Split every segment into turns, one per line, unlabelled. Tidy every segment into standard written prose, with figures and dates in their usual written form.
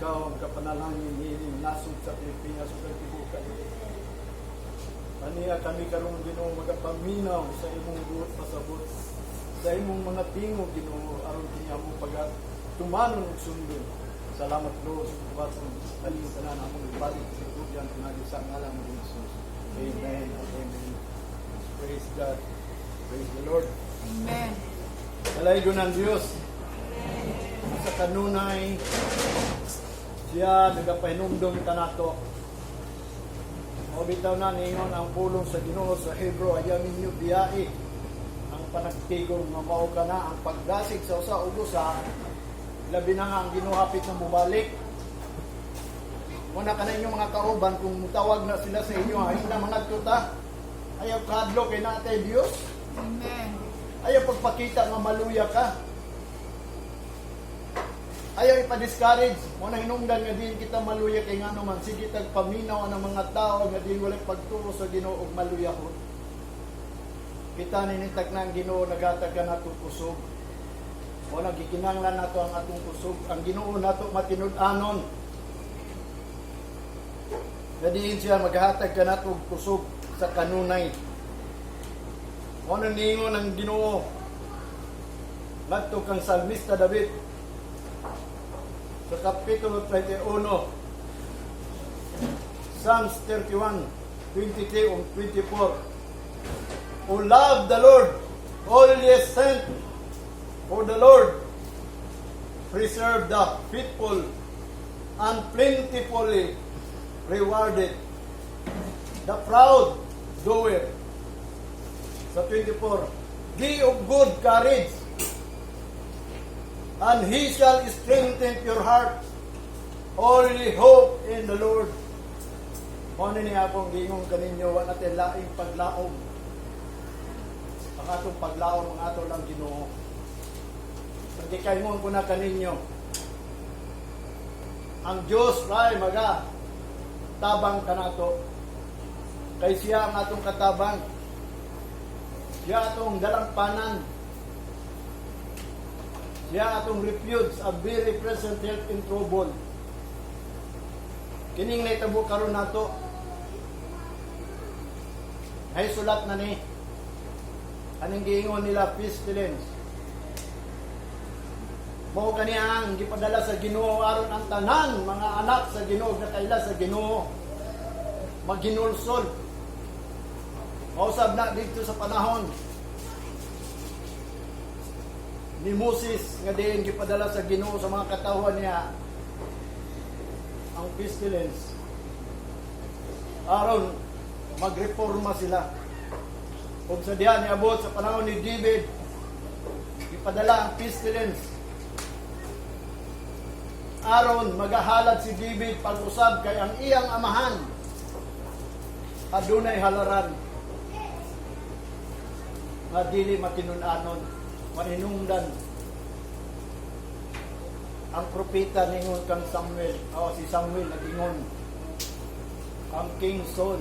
ikaw ang kapanalangin ni nasod sa Pilipinas ug tibukan. Aniya kami karong Ginoo magapaminaw sa imong buot pasabot, sa imong mga tingog Ginoo aron kini among tumanon ug sundon. Salamat Lord sa pagbaton aling tanan among ibalik sa tugyan pinagi sa ngalan ni Jesus. Amen. Amen. Praise God. Praise the Lord.
Amen.
Kalaygon ng Diyos. Sa kanunay, siya nagapahinumdum kanato. O bitaw na ningon ang pulong sa Ginoo sa Hebro, ayaw ninyo biyai ang panagtigong nga mao ka na ang pagdasig sa usa ug usa, labi na nga ang Ginoo hapit na mubalik. Muna ka na inyong mga kauban, kung tawag na sila sa inyo, ayaw na mga tuta, ayaw kahadlo kay natay Diyos.
Amen.
Ayaw pagpakita nga maluya ka. Ayaw ipa-discourage. Muna hinungdan nga din kita maluya kay nga naman. Sige tagpaminaw ang mga tao nga din walay pagturo sa Ginoo og maluya ko. Kita ninitag na ang Ginoo nagatag ka nato kusog. Muna gikinanglan nato ang atong kusog. Ang Ginoo nato matinud-anon. Gadiin siya maghatag ka nato og kusog sa kanunay. Muna ningon ang Ginoo. Ngadto kang salmista David sa Kapitulo 31, Psalms 31, 23 and 24. O love the Lord, all ye saints, for the Lord preserve the faithful and plentifully rewarded the proud doer. Sa 24, be of good courage, and He shall strengthen your heart. Only hope in the Lord. Ano niya akong gingong kaninyo, wala natin laing paglaom. Ang atong paglaom, ang atong lang Ginoo. Pagkikaingon ko na kaninyo, ang Diyos ay maga tabang kanato. Kay siya ang atong katabang. Siya atong dalampanan. Siya atong refuge, a very present help in trouble. Kining naitabo karon nato. Ay sulat na ni. Aning giingon nila pestilence. Mao kaniya ang gipadala sa Ginoo aron ang tanan mga anak sa Ginoo nga kaila sa Ginoo maghinulsol. Mausab na dito sa panahon ni Moses nga diin gipadala sa Ginoo sa mga katawhan niya ang pestilence aron magreforma sila. Ug sa diha niabot sa panahon ni David gipadala ang pestilence aron magahalad si David pag-usab kay ang iyang amahan adunay halaran nga dili makinun-anon. Maninungdan ang propeta ningon kang Samuel, si Samuel nagingon ang King Saul,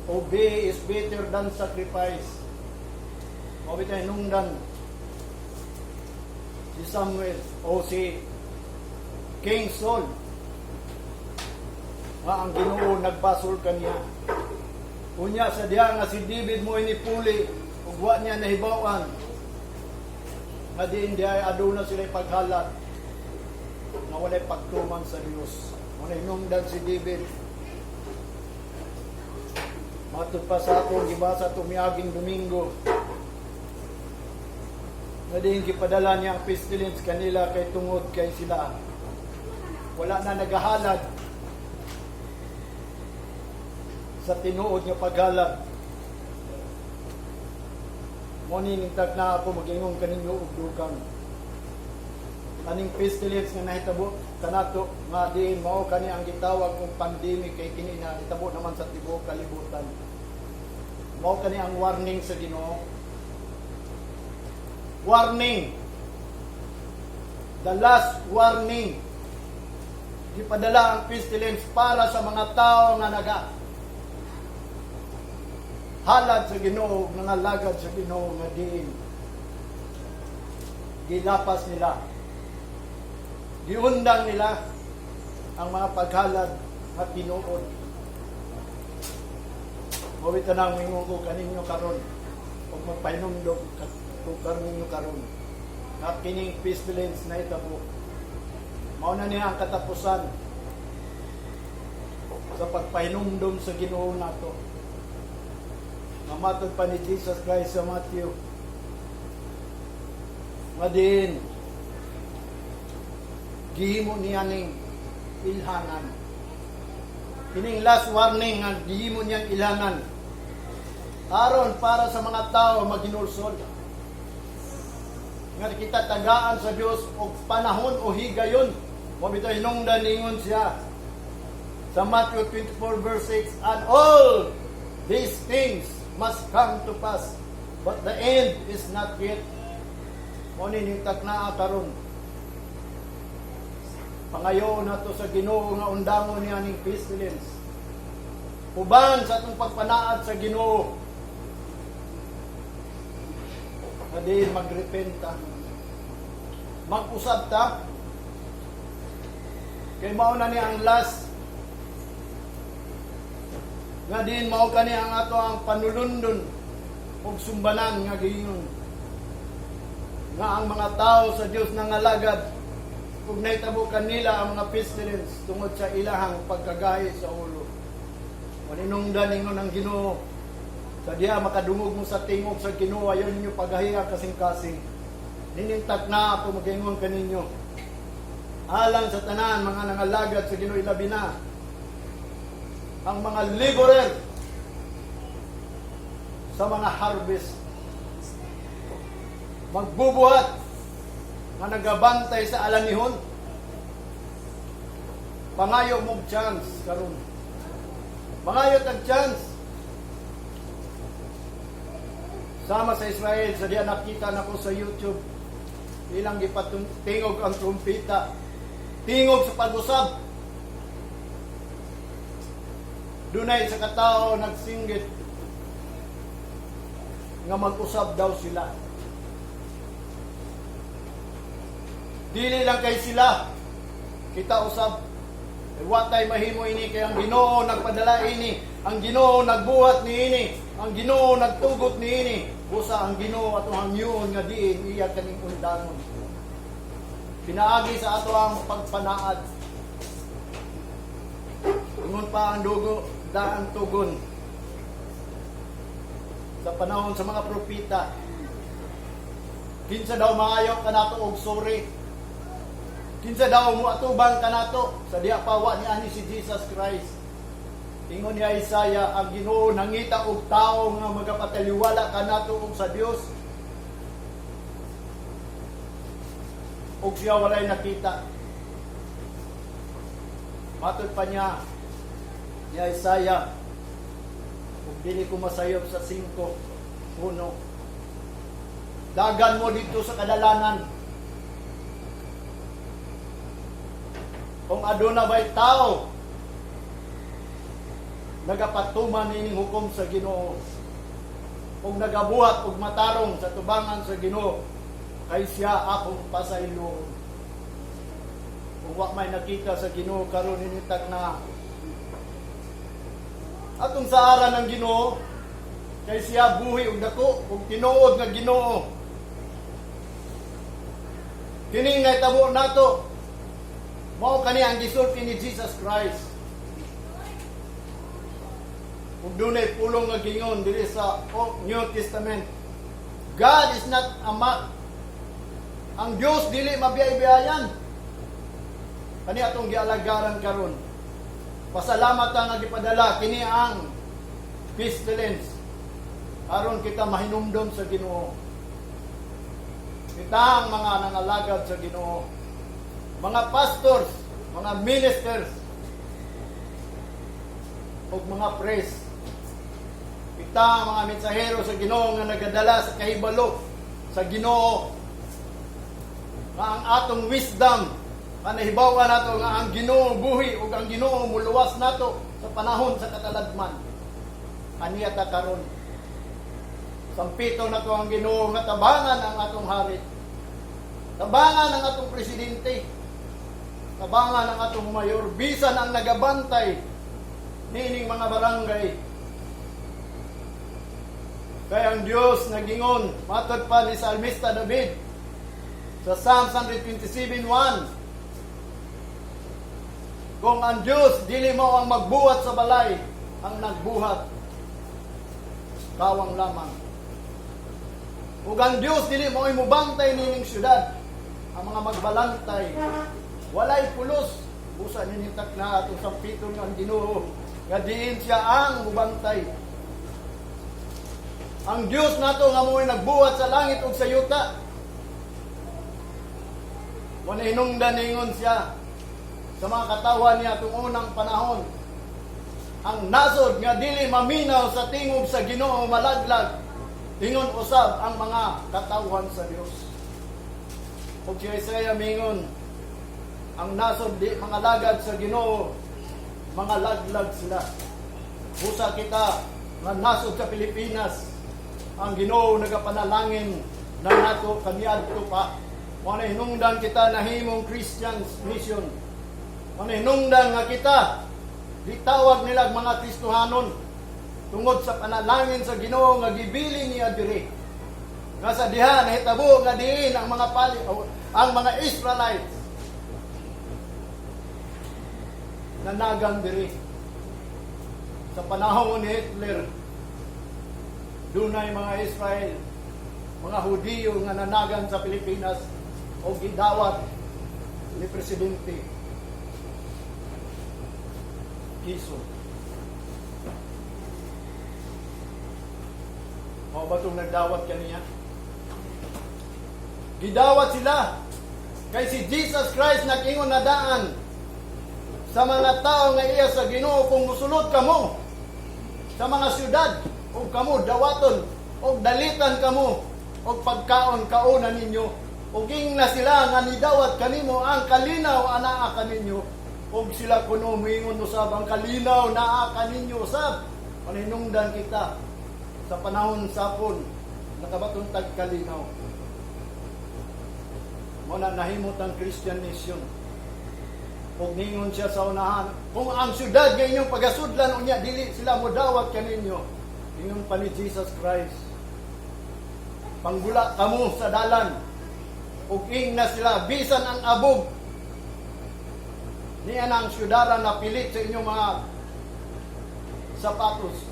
obey is better than sacrifice. Mabita hinungdan si Samuel si King Saul nga ang Ginoo nagbasol kaniya. Unya sa diha nga si David mo inipuli ug wa niya nahibawan nga diin diay aduna sila paghalat nga walay pagtuman sa Dios. Muna hinungdan si David. Matod pa sa ako gibasa tumiaging Domingo nga diin gipadala niya ang pestilence kanila kay tungod kay sila wala na nagahalad sa tinuod nga paghalad. Morning ningtag na ako mag-ingong kaninyo og dugang. Aning pestilence nga nahitabo kanato nga diin mao kani ang gitawag kong pandemic kay kini na hitabo naman sa tibuok kalibutan. Mao kani ang warning sa Ginoo. Warning. The last warning. Gipadala ang pestilence para sa mga tao nga halad sa Ginoo, nangalagad sa Ginoo nga diin gilapas nila giundang nila ang mga paghalad at tinuod. Mawit na nang mingon ko kaninyo karon, kung magpahinumdog tukar ninyo karon, na kining pestilence na itabo. Mauna niya ang katapusan sa pagpahinumdom sa Ginoo nato. Mamatod pa ni Jesus Christ sa Matthew. Madin, gihimo niya ning ilhanan. Kining last warning nga gihimo niyang ilhanan. Aron para sa mga tao maginulsol. Nga kita tagaan sa Dios og panahon o higayon. Mabito hinungdan ningon siya sa Matthew 24 verse 6, and all these things must come to pass, but the end is not yet. Mo ni takna karon. Pangayo na to sa Ginoo nga undangon niya ning pestilence. Uban sa atong pagpanaad sa Ginoo. Adi magrepenta. Mag-usab ta. Kay mao na ni ang last nga din mao kani ang ato ang panulundon ug sumbanan nga giingon. Nga ang mga tao sa Dios nangalagad ug nahitabo kanila ang mga pestilence tungod sa ilahang pagkagahi sa ulo. Maninungdan ningon ang Ginoo sa diha makadungog mo sa tingog sa Ginoo ayon ninyo paghahiya kasing-kasing. Ninintak na ako magingon kaninyo. Alang sa tanan mga nangalagad sa Ginoo ilabi na ang mga laborer sa mga harvest magbubuhat nga nagabantay sa alanihon. Pangayo mong chance karon. Pangayo tag chance. Sama sa Israel, sa diya nakita na ko sa YouTube, ilang tingog ang trumpeta. Tingog sa pag-usab. Dunay sa katao nagsinggit nga mag-usab daw sila. Dili lang kay sila kita usab. Watay mahimo ini kay ang Ginoo nagpadala ini, ang Ginoo nagbuhat niini, ang Ginoo nagtugot niini. Busa ang Ginoo atong hangyon nga diin iya kaning undangon. Pinaagi sa ato ang pagpanaad. Ingon pa ang dugo daan tugon sa panahon sa mga propeta. Kinsa daw maayo kanato og sorry. Kinsa daw mo atubang kanato sa diha pawa ni ani si Jesus Christ. Ingon ni Isaiah, ang Ginoo nangita og tawo nga magapataliwala kanato og sa Dios. Og siya walay nakita. Matod pa niya ni Isaiah, ug dili ko masayop sa 5:1. Dagan mo dito sa kadalanan. Kung aduna ba'y tao nagapatuman ining hukom sa Ginoo, kung nagabuhat og matarong sa tubangan sa Ginoo, kay siya akong pasayloon. Kung wa may nakita sa Ginoo karon initag na atong sa aran ng Ginoo, kay siya buhi og dako ug tinuod nga Ginoo. Kining nahitabo nato mao kani ang gisulti ni Jesus Christ. Ug dunay pulong nga gingon diri sa New Testament. God is not a mock. Ang Dios dili mabiyay-biyayan. Kani atong gialagaran karon. Pasalamat nga gipadala kini ang pestilence aron kita mahinumdom sa Ginoo. Kita ang mga nangalagad sa Ginoo. Mga pastors, mga ministers, o mga priest. Kita ang mga mensahero sa Ginoo nga nagadala sa kahibalo sa Ginoo. Nga ang atong wisdom, nga nahibawan nato nga ang Ginoo buhi o ang Ginoo muluwas nato sa panahon sa katalagman. Aniya ta karon. Sampito na to ang Ginoo nga tabangan ang atong hari. Tabangan ang atong presidente. tabangan ang atong mayor, bisan ang nagabantay nining mga barangay. Kaya ang Diyos nagingon, matod pa ni Salmista David sa Psalm 127:1, kung ang Diyos dili mo ang magbuhat sa balay, ang nagbuhat kawang lamang. Ug ang Diyos dili mo imubantay nining syudad, ang mga magbalantay walay pulos. Busa ninitak na atong sampiton ang Ginoo nga diin siya ang mubantay. Ang Diyos nato nga mo'y nagbuhat sa langit ug sa yuta, wala hinungdan ningon siya sa mga katawan niya itong unang panahon. Ang nasod nga dili maminaw sa tingog sa Ginoo malaglag, ingon usab ang mga katawan sa Dios. Ug si Isaiah mingon, ang nasod di mga lagad sa Ginoo, mga laglag sila. Busa kita nga nasod sa Pilipinas, ang Ginoo nagapanalangin na nato kaniadto pa. Wala hinungdan kita na himong Christian mission. Wala hinungdan nga kita ditawag nila mga Kristohanon tungod sa panalangin sa Ginoo nga gibilin niya diri. Nga sa diha nahitabo nga diin ang mga ang mga Israelites nanagang diri. Sa panahon ni Hitler, dunay mga Israel, mga Hudiyo nga nanagan sa Pilipinas o gidawat ni Presidente Quezon. Mao ba itong nagdawat kaniya? Gidawat sila kay si Jesus Christ nag-ingon na daan sa mga tao nga iya sa Ginoo, kung musulod kamo sa mga syudad o kamo dawaton o dalitan kamo o pagkaon kauna ninyo, o ging na sila nga nidawat kanimo ang kalinaw anaa kaninyo, o sila kuno moingon usab ang kalinaw naa kaninyo usab. Paninungdan kita sa panahon sapon nakabaton tag kalinaw. Muna nahimot ang Christian nation. Kung ningon siya sa unahan, kung ang syudad nga inyong pagasudlan unya dili sila modawat kaninyo, ingon pa ni Jesus Christ, panggula kamo sa dalan, ug ing na sila bisan ang abog niya ang syudaran na pilit sa inyong mga sapatos,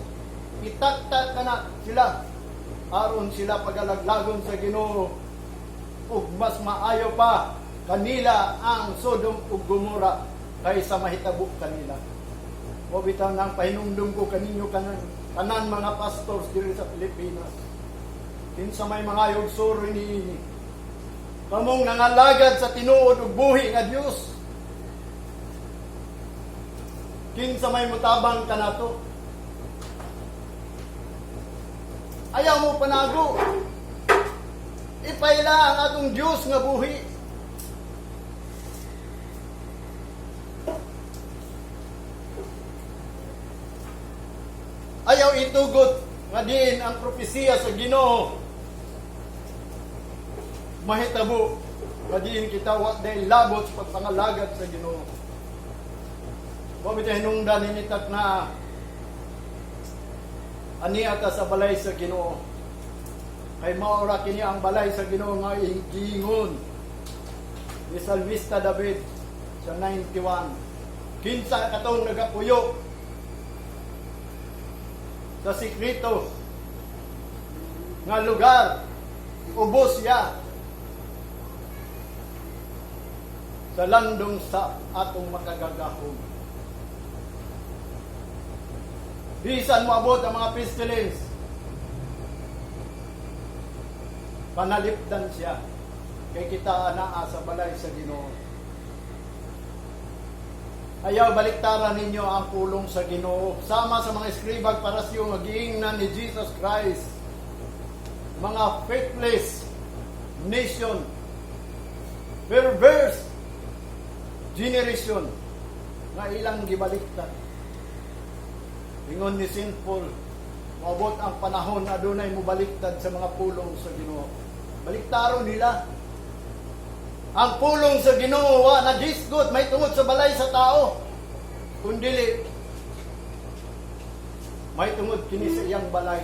itaktak ka na sila aron sila pagalaglagon sa Ginoo, ug mas maayo pa kanila ang Sodom ug Gomora kaysa mahitabo kanila. O bitaw nang pahinumdum ko kaninyo tanan mga pastors diri sa Pilipinas, kinsa may mga yugsuro niini, kamong nangalagad sa tinuod ug buhi nga Dios, kinsa may mutabang kanato, ayaw mo panago, ipayla ang atong Dios nga buhi. Ayaw itugot nga diin ang propesiya sa Ginoo mahitabo, nga diin kita wa day labot sa pagpangalagad sa Ginoo. Wa bitaw hinungdan hinitak na aniya ka sa balay sa Ginoo, kay maura kini ang balay sa Ginoo nga giingon ni Salmista David sa 91, kinsa katong nagapuyo sa sikrito nga lugar, ubos siya sa landong sa atong makagagahom. Bisan moabot ang mga pestilence, panalipdan siya kay kita anaa sa balay sa Ginoo. Ayaw baliktaran ninyo ang pulong sa Ginoo sama sa mga eskribag parasyo nga giingnan ni Jesus Christ, mga faithless nation, perverse generation nga ilang gibaliktad. Ingon ni St. Paul, maabot ang panahon na adunay mobaliktad sa mga pulong sa Ginoo. Baliktaron nila Ang pulong sa Ginoo wa nagisgot may tungod sa balay sa tao. Kundili may tungod kini sa iyang balay.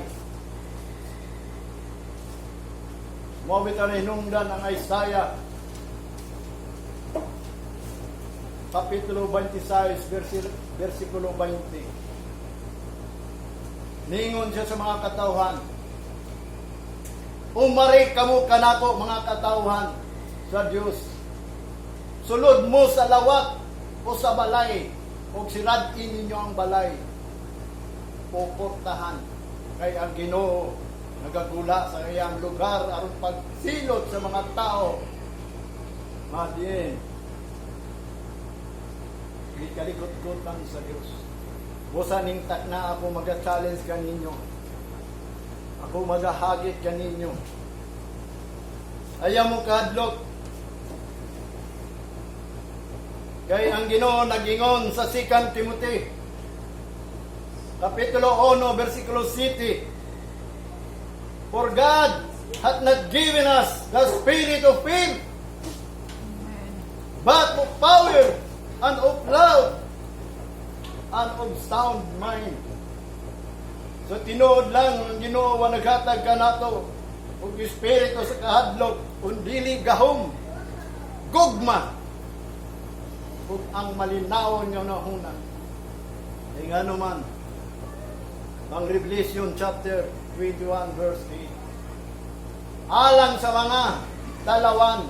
Mao bitaw na hinungdan ang Isaiah Kapitulo 26, versikulo 20. Ningon siya sa mga katawhan, umari kamo kanako mga katawhan sa Dios. Sulod mo sa lawak o sa balay, o siradin ninyo ang balay. Puportahan kay ang Ginoo nagagula sa iyang lugar aron pagsilot sa mga tao. Madiin. Ikalikot-kot lang sa Diyos. Busa ning na ako mag-challenge kaninyo. Ako mag-hagit kaninyo. Ayaw mo kahadlok. Kay ang Ginoo nagingon sa 2 Timothy Kapitulo 1, versikulo 7. For God hath not given us the spirit of fear, but of power, and of love, and of sound mind. So tinuod lang ang Ginoo wa naghatag kanato og espiritu sa kahadlok undili gahom, gugma, ug ang malinawon nga nahunan. Ay nga naman ang Revelation chapter 21 verse 8. Alang sa mga dalawan,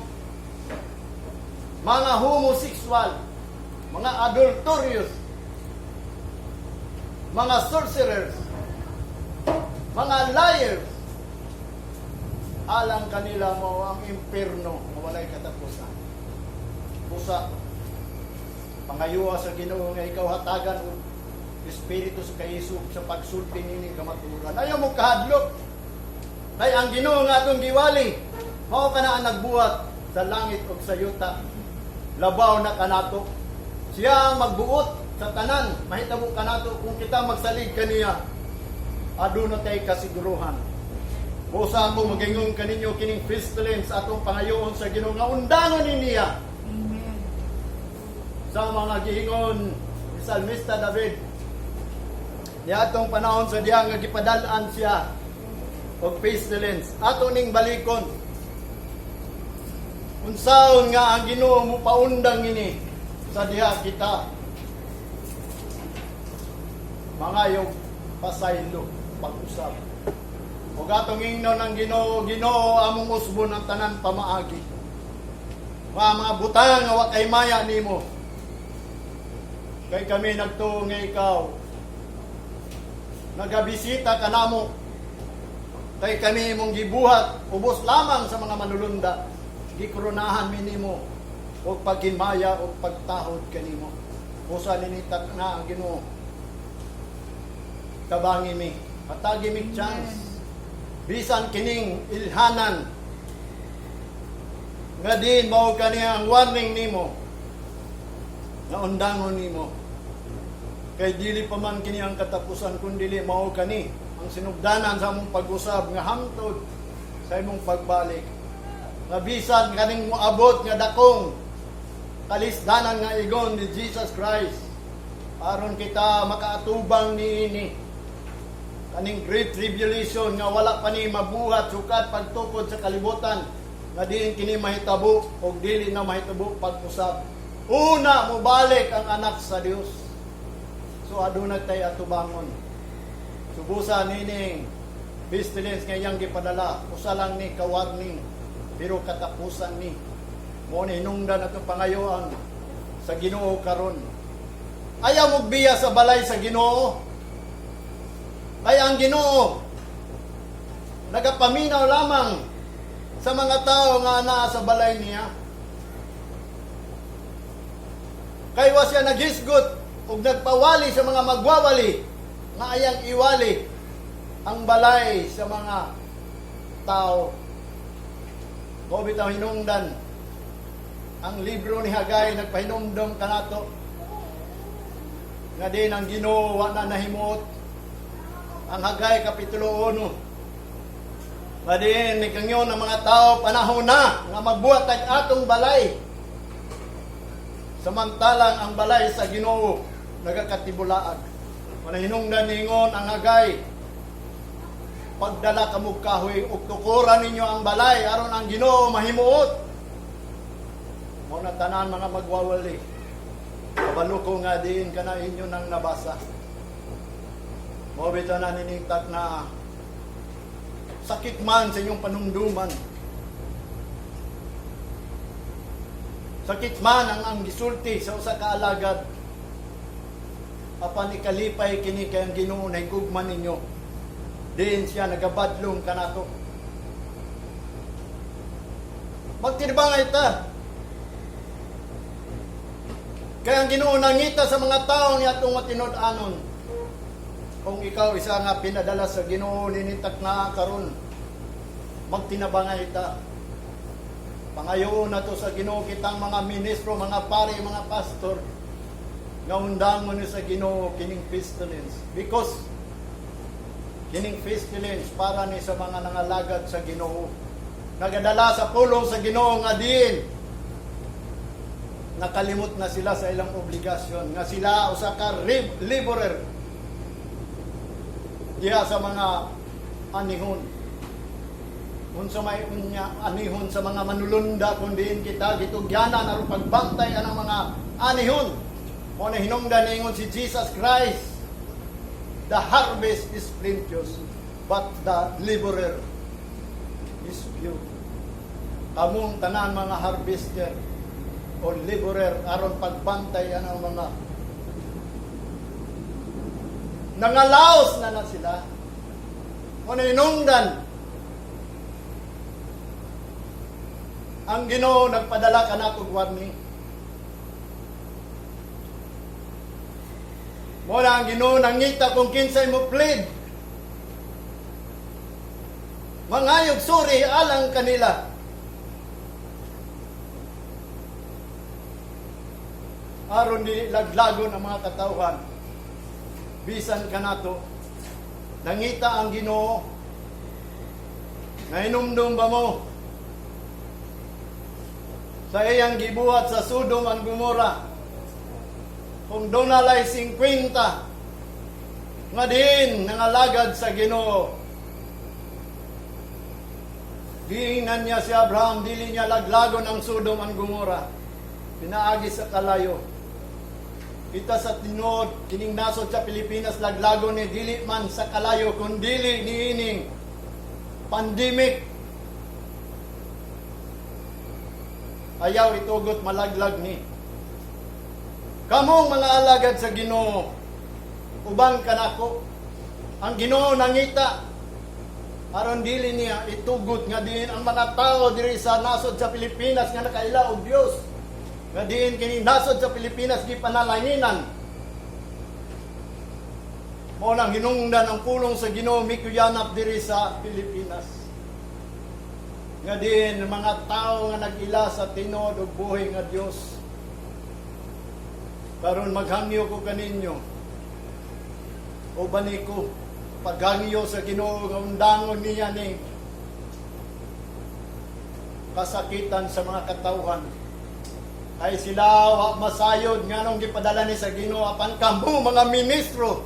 mga homosexual, mga adulterous, mga sorcerers, mga liars, alang kanila mo ang impierno na walay katapusan. Busa, pangayuwa sa Ginoo nga ikaw hatagan o espiritu sa kaisog sa pagsulti nining kamaturan. Ayaw mo kahadlok. Kay ang Ginoo nga atong giwali, mao ka na ang nagbuhat sa langit ug sa yuta. Labaw na kanato. Siya ang magbuot sa tanan, mahitabo kanato kung kita magsalig kaniya. Aduna tay kasiguruhan. Busa mo magingon kaninyo kining pestilence atong pangayoon sa Ginoo nga undangon niya. Amen. Sa mga gihingon ni Salmista David, niya atong panahon sa diha nga gipadalaan siya og pestilence ato ning balikon. Unsaon nga ang Ginoo mo paundang ini sa diha kita mangayog pasaylo pag-usab. Ug atong ingnon ang Ginoo, Ginoo among usbon ang tanan pamaagi. Mga butang nga wa kay maya nimo. Kay kami nagtuo nga ikaw nagabisita kanamo. Kay kami mong gibuhat ubos lamang sa mga manulunda. Gikoronahan mi nimo og paghinmaya og pagtahod kanimo. Usa ninitak na ang Ginoo. Tabangi mi, hatagi mi chance. Bisan kining ilhanan nga din mao kaniya ang warning nimo. Na undangon nimo. Kay dili pa man kini ang katapusan kundi mao kani ang sinugdanan sa among pag-usab nga hangtod sa imong pagbalik. Nga bisan kaning moabot nga dakong kalisdanan nga igon ni Jesus Christ aron kita makaatubang niini kaning great tribulation nga wala pa ni mabuhat sukat pagtukod sa kalibutan nga diin kini mahitabo o dili na mahitabo pag-usab. Una mo balik ang anak sa Dios. So aduna tay atubangon. Subusa nining pestilence nga iyang gipadala usa lang ni ka-warning pero katapusan ni mo ni hinungdan atong pangayoan sa Ginoo karon. Ayaw mo biya sa balay sa Ginoo. Kaya ang Ginoo nagapaminaw lamang sa mga tao nga naa sa balay niya. Kaya wa siya naghisgot ug nagpawali sa mga magwawali nga ayang iwali ang balay sa mga tao. Mo bitaw hinungdan ang libro ni Hagay nagpahinumdom kanato nga din ang Ginoo wa na nahimuot. Ang Hagay Kapitulo 1 Madiin ni kanyo ng mga tao panahon na nga magbuhat ang atong balay. Samantalang ang balay sa Ginoo nagakatibulaag. Manahinungdan ningon ang agay. Pagdala kamog kahoy ug tukuran ninyo ang balay aron ang Ginoo mahimuot. Mao na tanan mga magwawali. Kabalo ko nga diin kana inyo nang nabasa. Mao bitaw na niningtat na sakit man sa inyong panumduman. Sakit man ang gisulti sa usa ka alagad. Apan ikalipay kini kay ang Ginoo na higugman ninyo. Diin siya nagabadlong kanato. Magtirbangay ta. Kaya ang Ginoo nangita sa mga tao ni atong matinud-anon. Kung ikaw isa nga pinadala sa Ginoo ninitak na karon, magtinabangay ta. Pangayoon na to sa Ginoo kitang mga ministro, mga pari, mga pastor, nga undang mo ni sa Ginoo kining pestilence. Because kining pestilence para ni sa mga nangalagad sa Ginoo. Nagadala sa pulong sa Ginoo nga diin. Nakalimot na sila sa ilang obligasyon nga sila usa ka laborer diha sa mga anihon. Unsa may unya anihon sa mga manulunda kundiin kita gitugyanan aron pagbantay anang mga anihon. Mo na hinungdan ningon si Jesus Christ. The harvest is plenteous, but the laborer is few. Among tanan mga harvester o laborer aron pagbantay anang mga nangalaos na sila. Muna inungdan. Ang Ginoo nagpadala ka na kong warning. Muna ang Ginoo nangita kung kinsay mo plead. Mangayog suri alang kanila. Aron di laglagon ang mga katauhan. Bisan ka nato, nangita ang Ginoo, nainumdum ba mo sa iyang gibuhat sa Sodom and Gomorrah? Kung doon nalay 50 nga din nangalagad sa Ginoo, giingnan niya si Abraham, dili niya laglagon ang Sodom and Gomorrah, pinaagi sa kalayo. Kita sa tinod, kining nasod sa Pilipinas, laglago ni dili man sa kalayo, kung dili niining pandemic. Ayaw itugot malaglag ni. Kamong mga alagad sa Ginoo, uban kanako, ang Ginoo nangita, aron dili niya itugot nga din ang mga tao diri sa nasod sa Pilipinas nga nakaila og Dios. Nga diin kini nasod sa Pilipinas di panalanginan. Mo nang hinungdan ang pulong sa Ginoo mikuyanap diri sa Pilipinas. Nga diin mga tao nga nagila sa tinod ug buhay nga Dios. Karon maghangyo ko kaninyo. O baniko paghangyo sa Ginoo nga undangon niya ni kasakitan sa mga katawhan. Ay sila wa masayod nga nung gipadala ni sa Ginoo apan kamo mga ministro,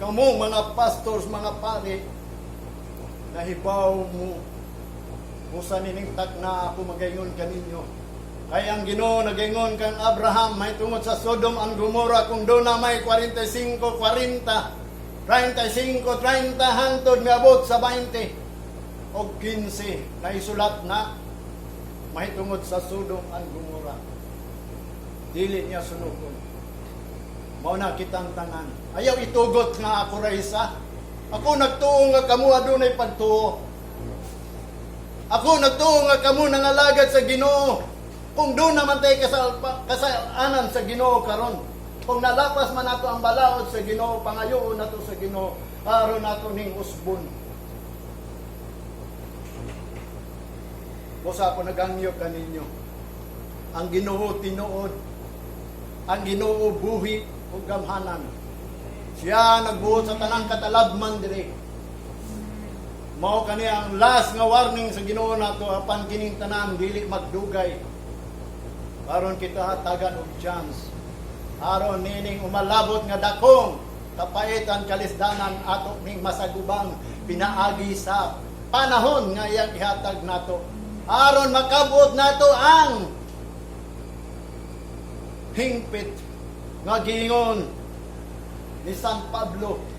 kamo mga pastors, mga pari, nahibaw mo usa niningtag na ako magaingon kaninyo. Kay ang Ginoo nagaingon kang Abraham may tungod sa Sodom and Gomorrah kung do na may 45, 40, 35, 30 hangtod miabot sa 20 o 15 na isulat na mahitungod sa Sodom and Gomorrah. Dili niya sunukon. Mao na kitang tanan. Ayaw itugot nga ako ra isa. Ako nagtuo nga kamo adunay pagtuo. Ako nagtuo nga kamo nangalagad sa Ginoo. Kung doon naman tayo kasalanan sa Ginoo karon. Kung nalapas man nato ang balaod sa Ginoo, pangayoon nato sa Ginoo, aron nato ning usbon. Busa ako nagangyo kaninyo. Ang Ginoo tinuod. Ang Ginoo buhi ug gamhanan. Siya nagbuot sa tanang katalabman diri. Mao kani ang last nga warning sa Ginoo nato apan kining tanan dili magdugay. Aron kita hatagan og chance. Aron nining umalabot nga dakong kapaitan kalisdanan ato ning masagubang pinaagi sa panahon nga iyang ihatag nato. Aron makabot nato ang hingpit nga giingon ni San Pablo